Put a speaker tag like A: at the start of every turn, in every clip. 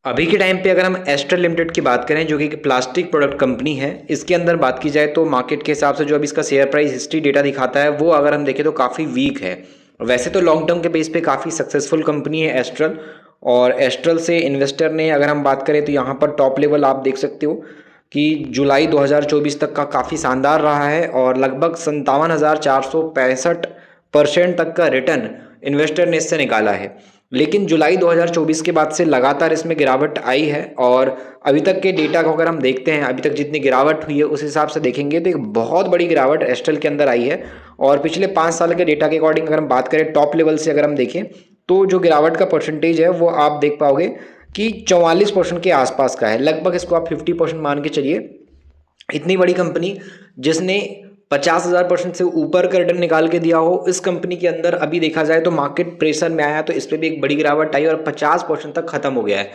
A: अभी के टाइम पे अगर हम एस्ट्रल लिमिटेड की बात करें जो कि एक प्लास्टिक प्रोडक्ट कंपनी है, इसके अंदर बात की जाए तो मार्केट के हिसाब से जो अभी इसका शेयर प्राइस हिस्ट्री डेटा दिखाता है वो अगर हम देखें तो काफ़ी वीक है। वैसे तो लॉन्ग टर्म के बेस पे काफ़ी सक्सेसफुल कंपनी है एस्ट्रल। और एस्ट्रल से इन्वेस्टर ने अगर हम बात करें तो यहाँ पर टॉप लेवल आप देख सकते हो कि जुलाई 2024 तक का काफ़ी शानदार रहा है और लगभग 57,465% तक का रिटर्न इन्वेस्टर ने इससे निकाला है। लेकिन जुलाई 2024 के बाद से लगातार इसमें गिरावट आई है और अभी तक के डेटा को अगर हम देखते हैं, अभी तक जितनी गिरावट हुई है उस हिसाब से देखेंगे तो एक बहुत बड़ी गिरावट एस्ट्रल के अंदर आई है। और पिछले 5 साल के डेटा के अकॉर्डिंग अगर हम बात करें टॉप लेवल से अगर हम देखें तो जो गिरावट का परसेंटेज है वो आप देख पाओगे कि 44% के आसपास का है। लगभग इसको आप 50% मान के चलिए। इतनी बड़ी कंपनी जिसने 50,000% से ऊपर का रिटर्न निकाल के दिया हो, इस कंपनी के अंदर अभी देखा जाए तो मार्केट प्रेशर में आया तो इस पर भी एक बड़ी गिरावट आई और 50% तक खत्म हो गया है।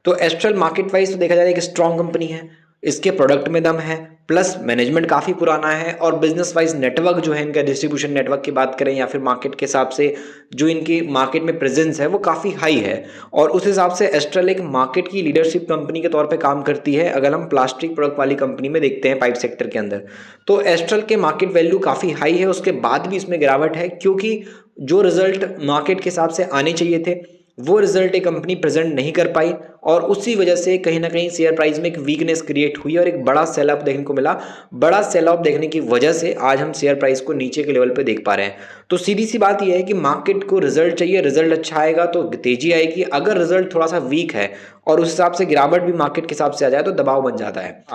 A: तो एस्ट्रल मार्केट वाइज तो देखा जाए एक स्ट्रॉन्ग कंपनी है, इसके प्रोडक्ट में दम है, प्लस मैनेजमेंट काफ़ी पुराना है और बिजनेस वाइज नेटवर्क जो है इनका, डिस्ट्रीब्यूशन नेटवर्क की बात करें या फिर मार्केट के हिसाब से जो इनकी मार्केट में प्रेजेंस है वो काफ़ी हाई है। और उस हिसाब से एस्ट्रल एक मार्केट की लीडरशिप कंपनी के तौर पे काम करती है अगर हम प्लास्टिक प्रोडक्ट वाली कंपनी में देखते हैं पाइप सेक्टर के अंदर। तो एस्ट्रल के मार्केट वैल्यू काफ़ी हाई है, उसके बाद भी इसमें गिरावट है क्योंकि जो रिजल्ट मार्केट के हिसाब से आने चाहिए थे वो रिजल्ट एक कंपनी प्रेजेंट नहीं कर पाई और उसी वजह से कहीं ना कहीं शेयर प्राइस में एक वीकनेस क्रिएट हुई और एक बड़ा सेल ऑफ देखने को मिला। बड़ा सेल ऑफ देखने की वजह से आज हम शेयर प्राइस को नीचे के लेवल पे देख पा रहे हैं। तो सीधी सी बात यह है कि मार्केट को रिजल्ट चाहिए, रिजल्ट अच्छा आएगा तो तेजी आएगी। अगर रिजल्ट थोड़ा सा वीक है और उस हिसाब से गिरावट भी मार्केट के हिसाब से आ जाए तो दबाव बन जाता है।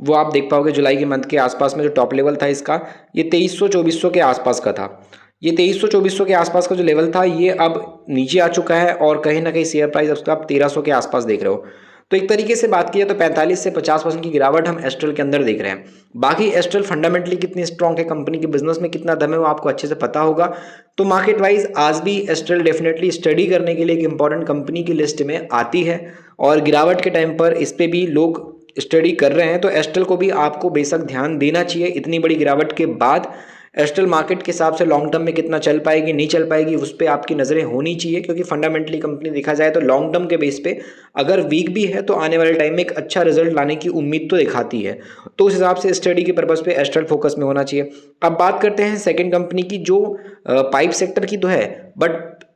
A: वो आप देख पाओगे जुलाई के मंथ के आसपास में जो टॉप लेवल था इसका, ये 2300-2400 के आसपास का था। ये 2300-2400 के आसपास का जो लेवल था ये अब नीचे आ चुका है और कहीं ना कहीं शेयर प्राइस उसका आप 1300 के आसपास देख रहे हो। तो एक तरीके से बात की जाए तो 45 से 50% की गिरावट हम एस्ट्रल के अंदर देख रहे हैं। बाकी एस्ट्रल फंडामेंटली कितनी स्ट्रॉन्ग है, कंपनी के बिजनेस में कितना दम है वो आपको अच्छे से पता होगा। तो मार्केट वाइज आज भी एस्ट्रल डेफिनेटली स्टडी करने के लिए एक इंपॉर्टेंट कंपनी की लिस्ट में आती है और गिरावट के टाइम पर इस पर भी लोग स्टडी कर रहे हैं। तो एस्ट्रल को भी आपको बेशक ध्यान देना चाहिए। इतनी बड़ी गिरावट के बाद एस्ट्रल मार्केट के हिसाब से लॉन्ग टर्म में कितना चल पाएगी नहीं चल पाएगी उस पर आपकी नज़रें होनी चाहिए, क्योंकि फंडामेंटली कंपनी देखा जाए तो लॉन्ग टर्म के बेस पे अगर वीक भी है तो आने वाले टाइम में एक अच्छा रिजल्ट लाने की उम्मीद तो दिखाती है। तो उस हिसाब से स्टडी के पर्पज़ पे एस्ट्रल फोकस में होना चाहिए। अब बात करते हैं सेकेंड कंपनी की जो पाइप सेक्टर की तो है बट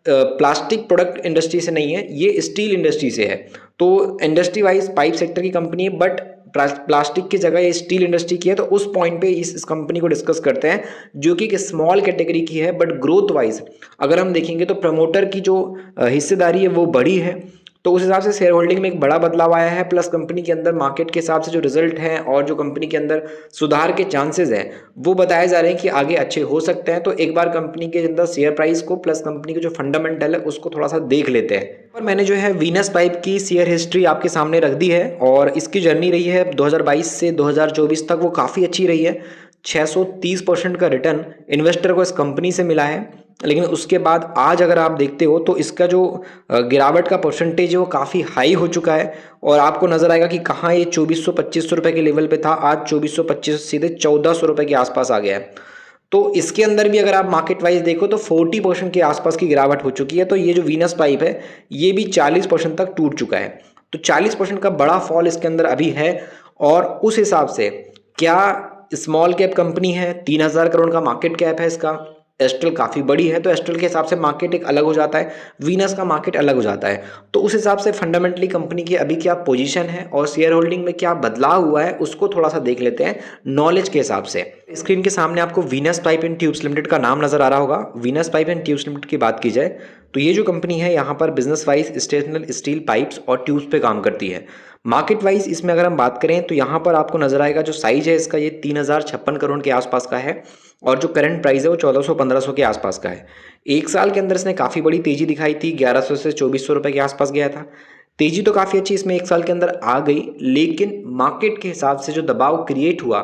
A: प्लास्टिक प्रोडक्ट इंडस्ट्री से नहीं है, ये स्टील इंडस्ट्री से है। तो इंडस्ट्री वाइज पाइप सेक्टर की कंपनी है बट प्लास्टिक की जगह ये स्टील इंडस्ट्री की है। तो उस पॉइंट पे इस कंपनी को डिस्कस करते हैं जो कि एक स्मॉल कैटेगरी की है बट ग्रोथ वाइज अगर हम देखेंगे तो प्रमोटर की जो हिस्सेदारी है वो बड़ी है। तो उस हिसाब से शेयर होल्डिंग में एक बड़ा बदलाव आया है, प्लस कंपनी के अंदर मार्केट के हिसाब से जो रिजल्ट हैं और जो कंपनी के अंदर सुधार के चांसेस हैं वो बताए जा रहे हैं कि आगे अच्छे हो सकते हैं। तो एक बार कंपनी के अंदर शेयर प्राइस को प्लस कंपनी के जो फंडामेंटल है उसको थोड़ा सा देख लेते हैं। और मैंने जो है वीनस पाइप की शेयर हिस्ट्री आपके सामने रख दी है और इसकी जर्नी रही है 2022 से 2024 तक, वो काफ़ी अच्छी रही है। 630% का रिटर्न इन्वेस्टर को इस कंपनी से मिला है। लेकिन उसके बाद आज अगर आप देखते हो तो इसका जो गिरावट का परसेंटेज है वो काफ़ी हाई हो चुका है और आपको नजर आएगा कि कहाँ ये 2400-2500 रुपये के लेवल पे था, आज 2425 सीधे 1400 रुपये के आसपास आ गया है। तो इसके अंदर भी अगर आप मार्केट वाइज देखो तो 40% के आसपास की गिरावट हो चुकी है। तो ये जो वीनस पाइप है ये भी 40% तक टूट चुका है। तो 40% का बड़ा फॉल इसके अंदर अभी है और उस हिसाब से क्या स्मॉल कैप कंपनी है, 3000 करोड़ का मार्केट कैप है इसका, एस्ट्रल काफ़ी बड़ी है तो एस्ट्रल के हिसाब से मार्केट एक अलग हो जाता है, वीनस का मार्केट अलग हो जाता है। तो उस हिसाब से फंडामेंटली कंपनी की अभी क्या पोजीशन है और शेयर होल्डिंग में क्या बदलाव हुआ है उसको थोड़ा सा देख लेते हैं नॉलेज के हिसाब से। स्क्रीन के सामने आपको Venus pipe and tubes limited का नाम नजर आ रहा होगा। Venus pipe and tubes limited की बात की जाए तो ये जो कंपनी है यहाँ पर बिजनेस वाइज स्टेशनल स्टील पाइप्स और ट्यूब्स पे काम करती है। मार्केट वाइज इसमें अगर हम बात करें तो यहाँ पर आपको नजर आएगा जो साइज है इसका ये 3056 करोड़ के आसपास का है और जो करंट प्राइस है वो 1400-1500 के आसपास का है। एक साल के अंदर इसने काफ़ी बड़ी तेजी दिखाई थी, 1100 से 2400 रुपये के आसपास गया था। तेजी तो काफ़ी अच्छी इसमें एक साल के अंदर आ गई, लेकिन मार्केट के हिसाब से जो दबाव क्रिएट हुआ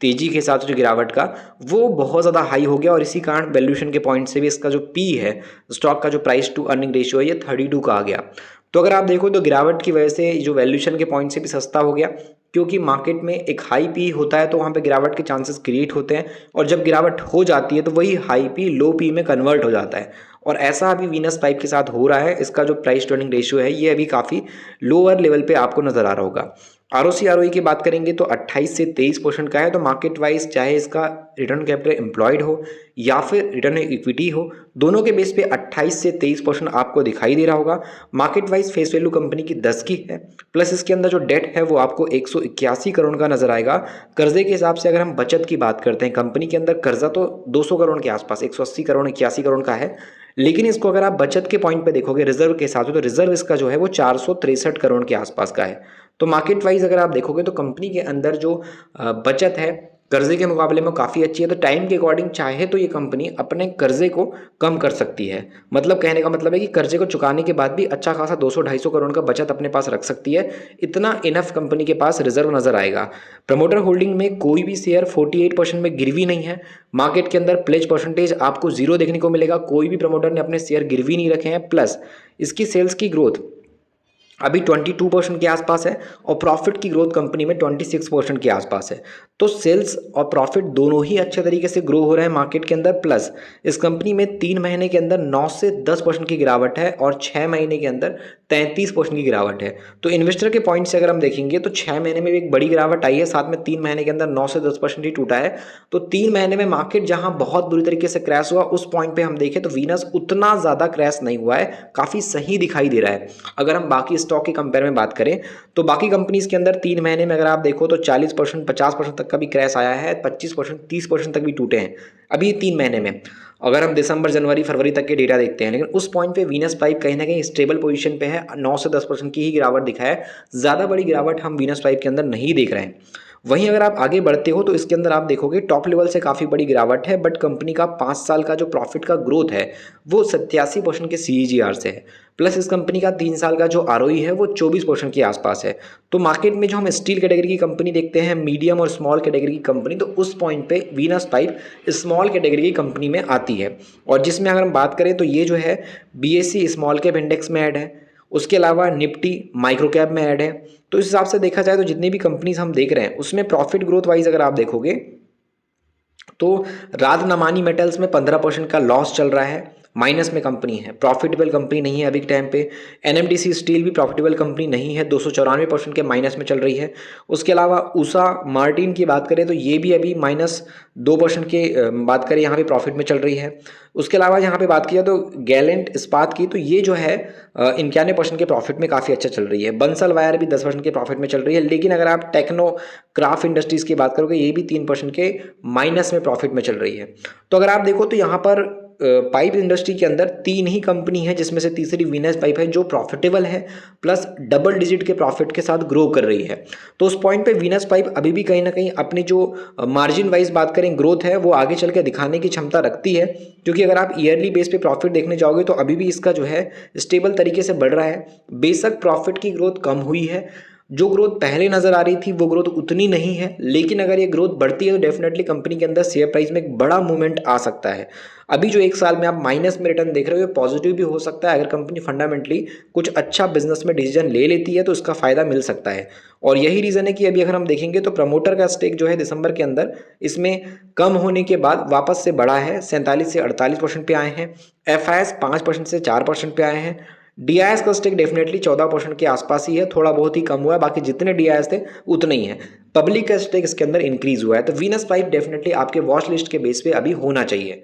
A: तेजी के हिसाब से जो गिरावट का वो बहुत ज़्यादा हाई हो गया और इसी कारण वैल्यूएशन के पॉइंट से भी इसका जो पी है, स्टॉक का जो प्राइस टू अर्निंग रेशियो है ये 32 का आ गया। तो अगर आप देखो तो गिरावट की वजह से जो वैल्यूएशन के पॉइंट से भी सस्ता हो गया, क्योंकि मार्केट में एक हाई पी होता है तो वहाँ पे गिरावट के चांसेस क्रिएट होते हैं और जब गिरावट हो जाती है तो वही हाई पी लो पी में कन्वर्ट हो जाता है और ऐसा अभी वीनस पाइप के साथ हो रहा है। इसका जो प्राइस टू अर्निंग रेशियो है ये अभी काफ़ी लोअर लेवल पे आपको नज़र आ रहा होगा। आरओसी आरओई की बात करेंगे तो 28 से 23% का है। तो मार्केट वाइज चाहे इसका रिटर्न कैपिटल एम्प्लॉयड हो या फिर रिटर्न इक्विटी हो, दोनों के बेस पे 28 से 23% आपको दिखाई दे रहा होगा। Market wise face value company की 10 की है, प्लस इसके अंदर जो डेट है वो आपको 181 करोड़ का नजर आएगा। कर्जे के हिसाब से अगर हम बचत की बात करते हैं, कंपनी के अंदर कर्जा तो 200 करोड़ के आसपास 180 करोड़ 81 करोड़ का है, लेकिन इसको अगर आप बचत के पॉइंट पे देखोगे रिजर्व के हिसाब से, तो रिजर्व इसका जो है वो 463 करोड़ के आसपास का है। तो मार्केट वाइज अगर आप देखोगे तो कंपनी के अंदर जो बचत है कर्जे के मुकाबले में काफ़ी अच्छी है। तो टाइम के अकॉर्डिंग चाहे तो ये कंपनी अपने कर्जे को कम कर सकती है। मतलब कहने का मतलब है कि कर्जे को चुकाने के बाद भी अच्छा खासा 200-250 करोड़ का बचत अपने पास रख सकती है। इतना इनफ कंपनी के पास रिजर्व नजर आएगा। प्रमोटर होल्डिंग में कोई भी शेयर 48% में गिरवी नहीं है। मार्केट के अंदर प्लेज परसेंटेज आपको 0 देखने को मिलेगा। कोई भी प्रमोटर ने अपने शेयर गिरवी नहीं रखे हैं। प्लस इसकी सेल्स की ग्रोथ अभी 22% के आसपास है और प्रॉफिट की ग्रोथ कंपनी में 26% के आसपास है। तो सेल्स और प्रॉफिट दोनों ही अच्छे तरीके से ग्रो हो रहे हैं मार्केट के अंदर। प्लस इस कंपनी में 3 महीने के अंदर 9 से 10% की गिरावट है और 6 महीने के अंदर 33% की गिरावट है। तो इन्वेस्टर के पॉइंट से अगर हम देखेंगे तो 6 महीने में भी एक बड़ी गिरावट आई है, साथ में 3 महीने के अंदर 9 से 10% ही टूटा है। तो 3 महीने में मार्केट जहां बहुत बुरी तरीके से क्रैश हुआ, उस पॉइंट पे हम देखें तो वीनस उतना ज़्यादा क्रैश नहीं हुआ है, काफ़ी सही दिखाई दे रहा है। अगर हम बाकी स्टॉक के कंपेयर में बात करें तो बाकी कंपनीज के अंदर 3 महीने में अगर आप देखो तो 40% 50% तक का भी क्रैश आया है, 25% 30% तक भी टूटे हैं अभी 3 महीने में। अगर हम दिसंबर जनवरी फरवरी तक के डेटा देखते हैं, लेकिन उस पॉइंट पे वीनस पाइप कहीं ना कहीं स्टेबल पोजीशन पे है, 9 से 10% की ही गिरावट दिखाए, ज़्यादा बड़ी गिरावट हम वीनस पाइप के अंदर नहीं देख रहे हैं। वहीं अगर आप आगे बढ़ते हो तो इसके अंदर आप देखोगे टॉप लेवल से काफ़ी बड़ी गिरावट है, बट कंपनी का 5 साल का जो प्रॉफिट का ग्रोथ है वो 87% के CAGR से है। प्लस इस कंपनी का 3 साल का जो ROE है वो 24% के आसपास है। तो मार्केट में जो हम स्टील कैटेगरी की कंपनी देखते हैं, मीडियम और स्मॉल कैटेगरी की कंपनी, तो उस पॉइंट पे वीनस पाइप स्मॉल कैटेगरी की कंपनी में आती है। और जिसमें अगर हम बात करें तो ये जो है BSE स्मॉल कैप इंडेक्स में ऐड है, उसके अलावा निफ्टी माइक्रो कैप में ऐड है। तो इस हिसाब से देखा जाए तो जितनी भी कंपनीज हम देख रहे हैं उसमें प्रॉफिट ग्रोथ वाइज अगर आप देखोगे तो राज मेटल्स में 15% का लॉस चल रहा है, माइनस में कंपनी है, प्रॉफिटेबल कंपनी नहीं है अभी के टाइम पे। NMDC स्टील भी प्रॉफिटेबल कंपनी नहीं है, 294% के माइनस में चल रही है। उसके अलावा उषा मार्टिन की बात करें तो ये भी अभी -2% के बात करें यहाँ पे प्रॉफिट में चल रही है। उसके अलावा यहाँ पे बात किया तो गैलेंट इस्पात की, तो ये जो है 91% के प्रॉफिट में काफ़ी अच्छा चल रही है। बंसल वायर भी 10% के प्रॉफिट में चल रही है। लेकिन अगर आप टेक्नो क्राफ्ट इंडस्ट्रीज़ की बात करोगे ये भी 3% के माइनस में प्रॉफिट में चल रही है। तो अगर आप देखो तो यहाँ पर पाइप इंडस्ट्री के अंदर 3 ही कंपनी है, जिसमें से तीसरी वीनस पाइप है जो प्रॉफिटेबल है प्लस डबल डिजिट के प्रॉफिट के साथ ग्रो कर रही है। तो उस पॉइंट पे वीनस पाइप अभी भी कहीं ना कहीं अपनी जो मार्जिन वाइज बात करें ग्रोथ है वो आगे चल के दिखाने की क्षमता रखती है, क्योंकि अगर आप ईयरली बेस पे प्रॉफिट देखने जाओगे तो अभी भी इसका जो है स्टेबल तरीके से बढ़ रहा है। बेशक प्रॉफिट की ग्रोथ कम हुई है, जो ग्रोथ पहले नजर आ रही थी वो ग्रोथ उतनी नहीं है, लेकिन अगर ये ग्रोथ बढ़ती है तो डेफिनेटली कंपनी के अंदर शेयर प्राइस में एक बड़ा मूवमेंट आ सकता है। अभी जो 1 साल में आप माइनस में रिटर्न देख रहे हो ये पॉजिटिव भी हो सकता है। अगर कंपनी फंडामेंटली कुछ अच्छा बिजनेस में डिसीजन ले लेती है तो उसका फायदा मिल सकता है। और यही रीज़न है कि अभी अगर हम देखेंगे तो प्रमोटर का स्टेक जो है दिसंबर के अंदर इसमें कम होने के बाद वापस से बढ़ा है, 47 से 48% पे आए हैं। FIS 5% से 4% पे आए हैं। DIS का स्टेक डेफिनेटली 14% के आसपास ही है, थोड़ा बहुत ही कम हुआ है, बाकी जितने DIS थे उतने ही है। पब्लिक का स्टेक इसके अंदर इंक्रीज हुआ है। तो वीनस पाइप डेफिनेटली आपके वॉच लिस्ट के बेस पे अभी होना चाहिए।